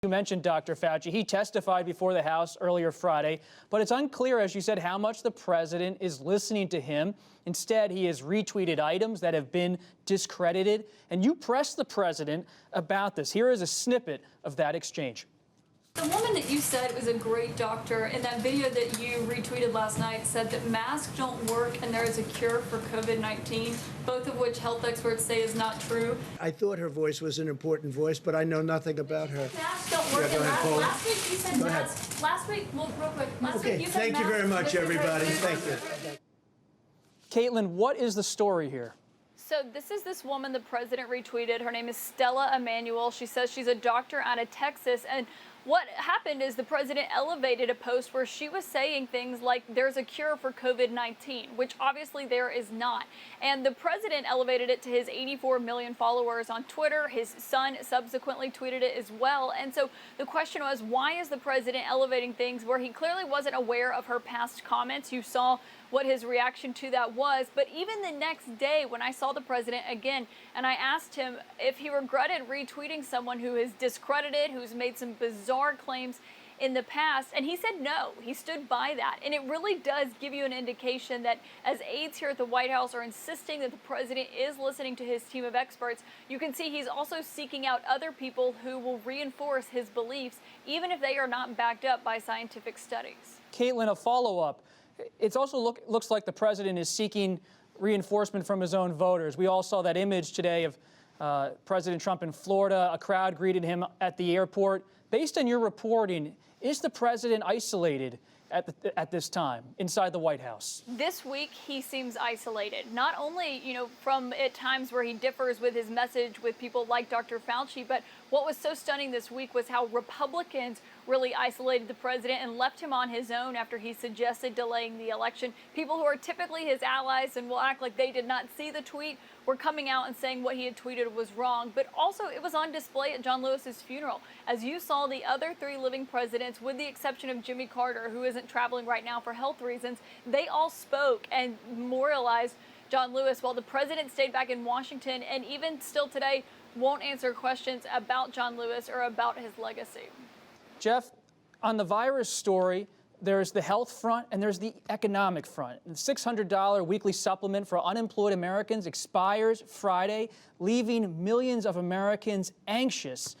You mentioned Dr. Fauci. He testified before the House earlier Friday, but it's unclear, as you said, how much the president is listening to him. Instead, he has retweeted items that have been discredited. And you pressed the president about this. Here is a snippet of that exchange. The woman that you said was a great doctor in that video that you retweeted last night said that masks don't work and there is a cure for COVID-19, both of which health experts say is not true. I thought her voice was an important voice, but I know nothing about her. Masks don't work. Last week you said masks. Last week, well, real quick. Last week you said thank you very much, everybody. Thank you. Kaitlan, what is the story here? So this woman the president retweeted. Her name is Stella Emanuel. She says she's a doctor out of Texas. And what happened is the president elevated a post where she was saying things like there's a cure for COVID-19, which obviously there is not. And the president elevated it to his 84 million followers on Twitter. His son subsequently tweeted it as well. And so the question was, why is the president elevating things where he clearly wasn't aware of her past comments? You saw what his reaction to that was. But even the next day when I saw the president again and I asked him if he regretted retweeting someone who is discredited, who's made some bizarre claims in the past, and he said no, he stood by that. And it really does give you an indication that as aides here at the White House are insisting that the president is listening to his team of experts, you can see he's also seeking out other people who will reinforce his beliefs, even if they are not backed up by scientific studies. Kaitlan, a follow-up. It also looks like the president is seeking reinforcement from his own voters. We all saw that image today of President Trump in Florida. A crowd greeted him at the airport. Based on your reporting, is the president isolated at this time inside the White House? This week, he seems isolated, not only, from at times where he differs with his message with people like Dr. Fauci, but what was so stunning this week was how Republicans really isolated the president and left him on his own after he suggested delaying the election. People who are typically his allies and will act like they did not see the tweet were coming out and saying what he had tweeted was wrong. But also it was on display at John Lewis's funeral. As you saw, the other three living presidents, with the exception of Jimmy Carter, who isn't traveling right now for health reasons, they all spoke and memorialized John Lewis, while the president stayed back in Washington and even still today won't answer questions about John Lewis or about his legacy. Geoff, on the virus story, there's the health front and there's the economic front. The $600 weekly supplement for unemployed Americans expires Friday, leaving millions of Americans anxious.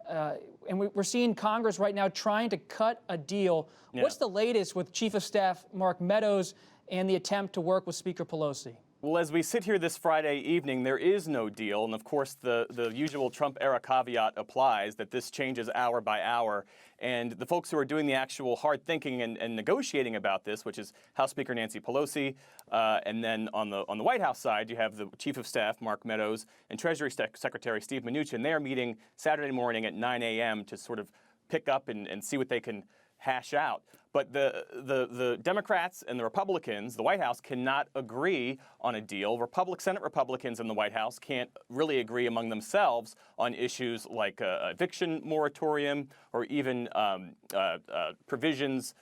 And we're seeing Congress right now trying to cut a deal. Yeah. What's the latest with Chief of Staff Mark Meadows and the attempt to work with Speaker Pelosi? Well, as we sit here this Friday evening, there is no deal. And of course, the usual Trump-era caveat applies that this changes hour by hour. And the folks who are doing the actual hard thinking and negotiating about this, which is House Speaker Nancy Pelosi, and then on the White House side, you have the Chief of Staff, Mark Meadows, and Treasury Secretary Steve Mnuchin. They are meeting Saturday morning at 9 a.m. to sort of pick up and see what they can hash out. But the Democrats and the Republicans, the White House, cannot agree on a deal. Senate Republicans in the White House can't really agree among themselves on issues like eviction moratorium or even provisions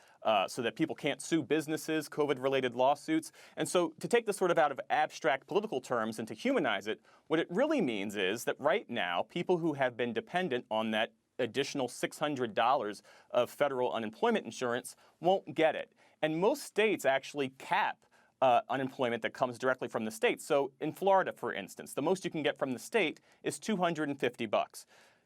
so that people can't sue businesses, COVID-related lawsuits. And so to take this sort of out of abstract political terms and to humanize it, what it really means is that right now, people who have been dependent on that additional $600 of federal unemployment insurance won't get it. And most states actually cap unemployment that comes directly from the state. So in Florida, for instance, the most you can get from the state is $250.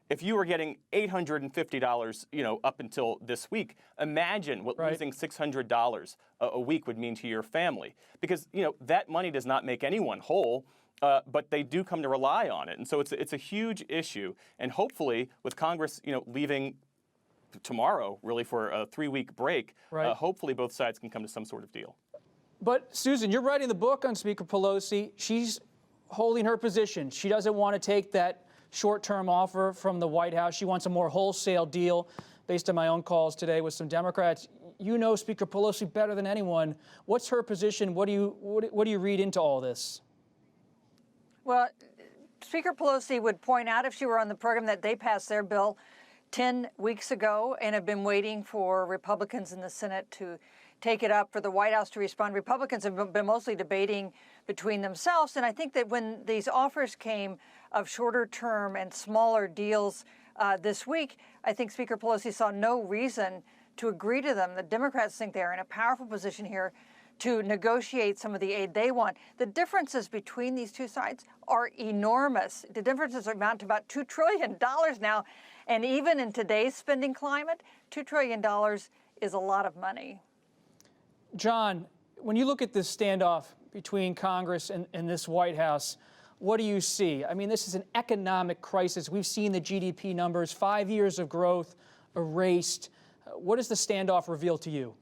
If you were getting $850, up until this week, imagine what losing $600 a week would mean to your family. Because, that money does not make anyone whole. But they do come to rely on it. And so it's a huge issue. And hopefully with Congress, leaving tomorrow really for a 3-week break, hopefully both sides can come to some sort of deal. But Susan, you're writing the book on Speaker Pelosi. She's holding her position. She doesn't want to take that short-term offer from the White House. She wants a more wholesale deal based on my own calls today with some Democrats. You know Speaker Pelosi better than anyone. What's her position? What do you read into all this? Well, Speaker Pelosi would point out, if she were on the program, that they passed their bill 10 weeks ago and have been waiting for Republicans in the Senate to take it up, for the White House to respond. Republicans have been mostly debating between themselves. And I think that when these offers came of shorter term and smaller deals this week, I think Speaker Pelosi saw no reason to agree to them. The Democrats think they're in a powerful position here to negotiate some of the aid they want. The differences between these two sides are enormous. The differences amount to about $2 trillion now. And even in today's spending climate, $2 trillion is a lot of money. John, when you look at this standoff between Congress and this White House, what do you see? I mean, this is an economic crisis. We've seen the GDP numbers, 5 years of growth erased. What does the standoff reveal to you?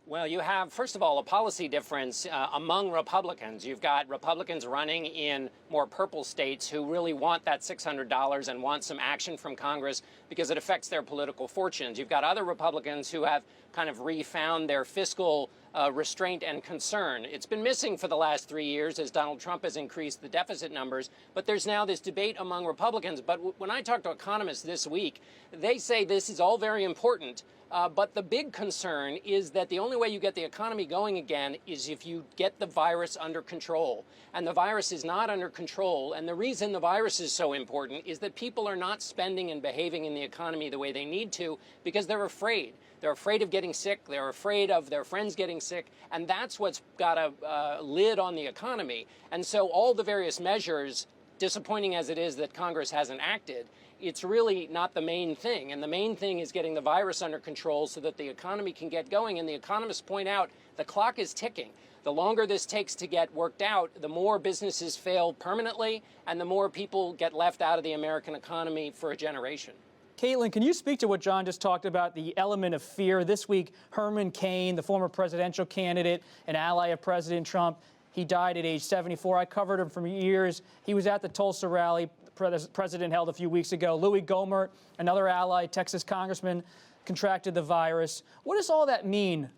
Well, you have, first of all, a policy difference among Republicans. You've got Republicans running in more purple states who really want that $600 and want some action from Congress because it affects their political fortunes. You've got other Republicans who have kind of refound their fiscal restraint and concern. It's been missing for the last 3 years as Donald Trump has increased the deficit numbers, but there's now this debate among Republicans. But when I talk to economists this week, they say this is all very important. But the big concern is that the only way you get the economy going again is if you get the virus under control. And the virus is not under control. And the reason the virus is so important is that people are not spending and behaving in the economy the way they need to because they're afraid. They're afraid of getting sick. They're afraid of their friends getting sick. And that's what's got a lid on the economy. And so all the various measures, disappointing as it is that Congress hasn't acted, it's really not the main thing. And the main thing is getting the virus under control so that the economy can get going. And the economists point out the clock is ticking. The longer this takes to get worked out, the more businesses fail permanently and the more people get left out of the American economy for a generation. Kaitlan, can you speak to what John just talked about, the element of fear? This week, Herman Cain, the former presidential candidate, an ally of President Trump, he died at age 74. I covered him for years. He was at the Tulsa rally the president held a few weeks ago. Louis Gohmert, another ally, Texas congressman, contracted the virus. What does all that mean,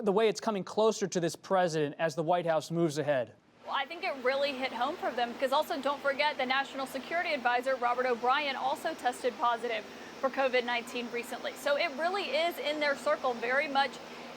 the way it's coming closer to this president as the White House moves ahead? Well, I think it really hit home for them because also don't forget the National Security Advisor, Robert O'Brien, also tested positive for COVID-19 recently. So it really is in their circle, very much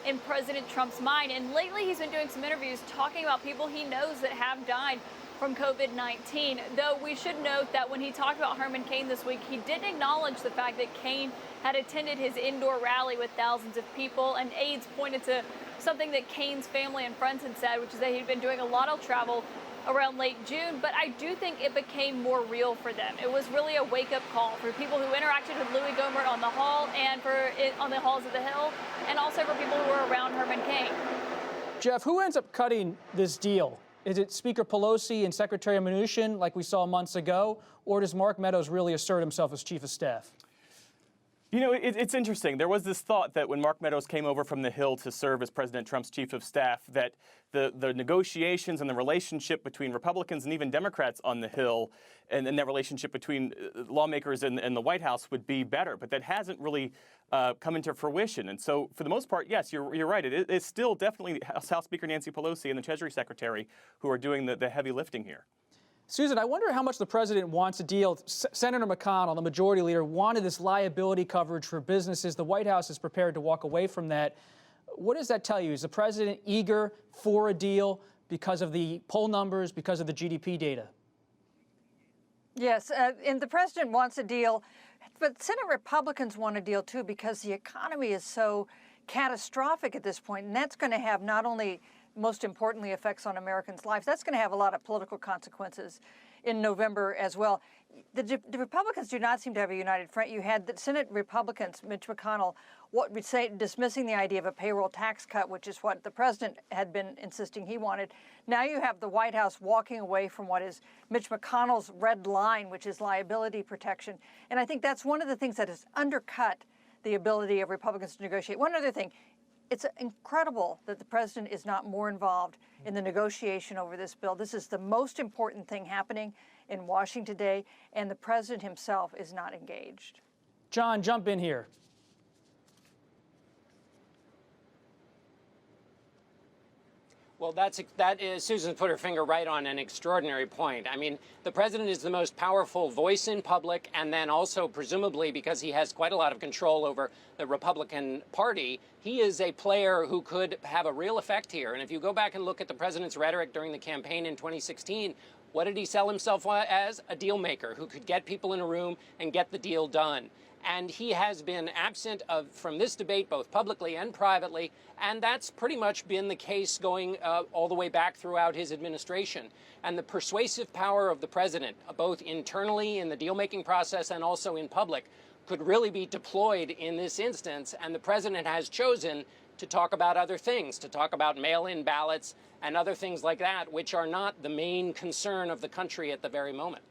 in President Trump's mind. And lately he's been doing some interviews talking about people he knows that have died from COVID-19, though we should note that when he talked about Herman Cain this week, he did acknowledge the fact that Cain had attended his indoor rally with thousands of people, and aides pointed to something that Cain's family and friends had said, which is that he'd been doing a lot of travel around late June, but I do think it became more real for them. It was really a wake-up call for people who interacted with Louis Gohmert on the Hall and on the halls of the Hill, and also for people who were around Herman Cain. Geoff, who ends up cutting this deal? Is it Speaker Pelosi and Secretary Mnuchin, like we saw months ago, or does Mark Meadows really assert himself as Chief of Staff? You know, it's interesting. There was this thought that when Mark Meadows came over from the Hill to serve as President Trump's chief of staff, that the negotiations and the relationship between Republicans and even Democrats on the Hill and that relationship between lawmakers and the White House would be better. But that hasn't really come into fruition. And so for the most part, yes, you're right. It's still definitely House Speaker Nancy Pelosi and the Treasury Secretary who are doing the heavy lifting here. Susan, I wonder how much the president wants a deal. Senator McConnell, the majority leader, wanted this liability coverage for businesses. The White House is prepared to walk away from that. What does that tell you? Is the president eager for a deal because of the poll numbers, because of the GDP data? Yes, and the president wants a deal, but Senate Republicans want a deal too because the economy is so catastrophic at this point, and that's going to have not only most importantly, effects on Americans' lives. That's going to have a lot of political consequences in November as well. The Republicans do not seem to have a united front. You had the Senate Republicans, Mitch McConnell, what would say dismissing the idea of a payroll tax cut, which is what the president had been insisting he wanted. Now you have the White House walking away from what is Mitch McConnell's red line, which is liability protection. And I think that's one of the things that has undercut the ability of Republicans to negotiate. One other thing. It's incredible that the president is not more involved in the negotiation over this bill. This is the most important thing happening in Washington today, and the president himself is not engaged. John, jump in here. Well, that is Susan put her finger right on an extraordinary point. I mean, the president is the most powerful voice in public, and then also presumably because he has quite a lot of control over the Republican Party, he is a player who could have a real effect here. And if you go back and look at the president's rhetoric during the campaign in 2016, what did he sell himself as? A deal maker who could get people in a room and get the deal done. And he has been absent from this debate, both publicly and privately, and that's pretty much been the case going all the way back throughout his administration. And the persuasive power of the president, both internally in the deal-making process and also in public, could really be deployed in this instance, and the president has chosen to talk about other things, to talk about mail-in ballots and other things like that, which are not the main concern of the country at the very moment.